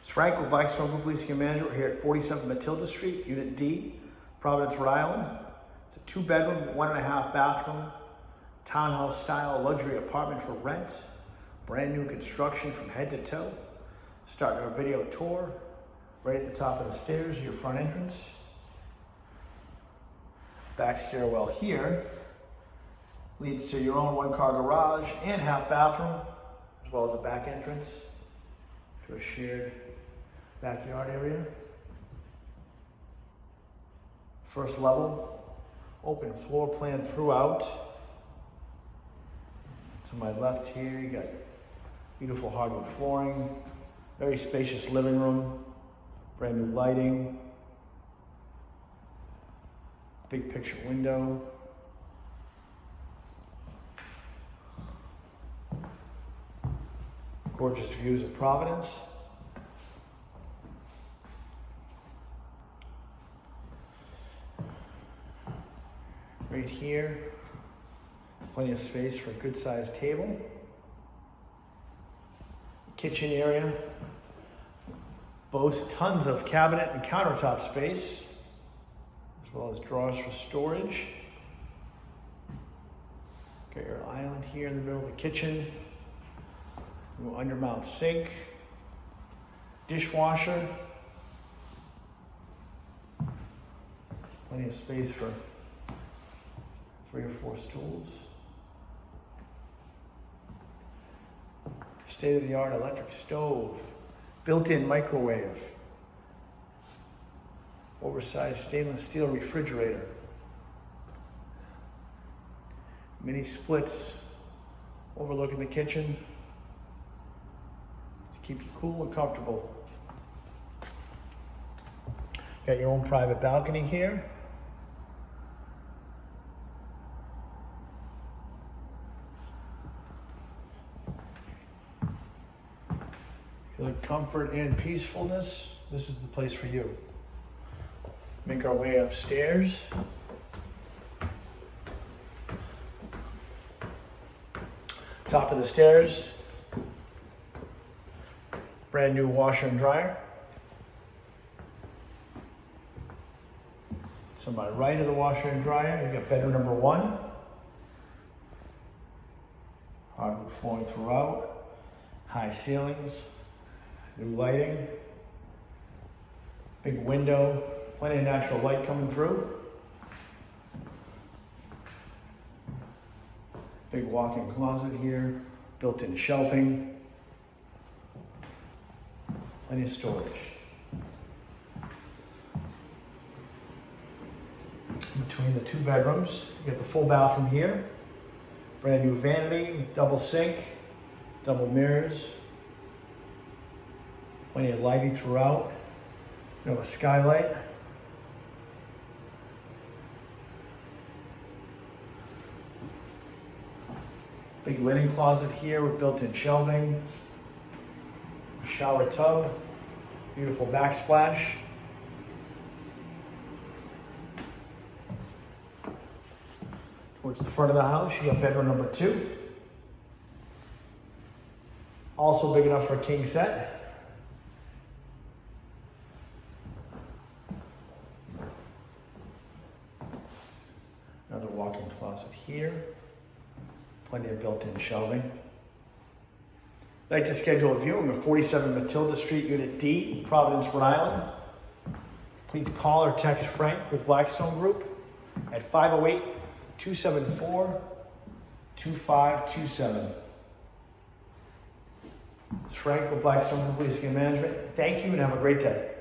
It's Frank with Blackstone Group Leasing and Management. We're here at 47 Matilda Street, Unit D, Providence, Rhode Island. It's a 2-bedroom, 1.5 bathroom, townhouse style luxury apartment for rent. Brand new construction from head to toe. Starting our video tour. Right at the top of the stairs, your front entrance. Back stairwell here leads to your own 1-car garage and half bathroom, as well as a back entrance to a shared backyard area. First level, open floor plan throughout. To my left here, you got beautiful hardwood flooring, very spacious living room, brand new lighting, big picture window. Gorgeous views of Providence. Right here, plenty of space for a good sized table. Kitchen area boasts tons of cabinet and countertop space, as well as drawers for storage. Got your island here in the middle of the kitchen. New undermount sink, dishwasher, plenty of space for 3 or 4 stools. State-of-the-art electric stove, built-in microwave, oversized stainless steel refrigerator, mini splits overlooking the kitchen to keep you cool and comfortable. Got your own private balcony here. If you like comfort and peacefulness, this is the place for you. Make our way upstairs. Top of the stairs, brand new washer and dryer. To my right of the washer and dryer, you got bedroom number 1. Hardwood flooring throughout, high ceilings, new lighting, big window, plenty of natural light coming through. Big walk-in closet here, built-in shelving, plenty of storage. Between the 2 bedrooms, you get the full bathroom here, brand new vanity, double sink, double mirrors, plenty of lighting throughout. You have a skylight. Big linen closet here with built-in shelving, a shower tub, beautiful backsplash. Towards the front of the house, you got bedroom number 2. Also big enough for a king set. Another walk-in closet here. Plenty of built-in shelving. I'd like to schedule a viewing of 47 Matilda Street, Unit D, Providence, Rhode Island. Please call or text Frank with Blackstone Group at 508-274-2527. It's Frank with Blackstone Group Leasing and Management. Thank you and have a great day.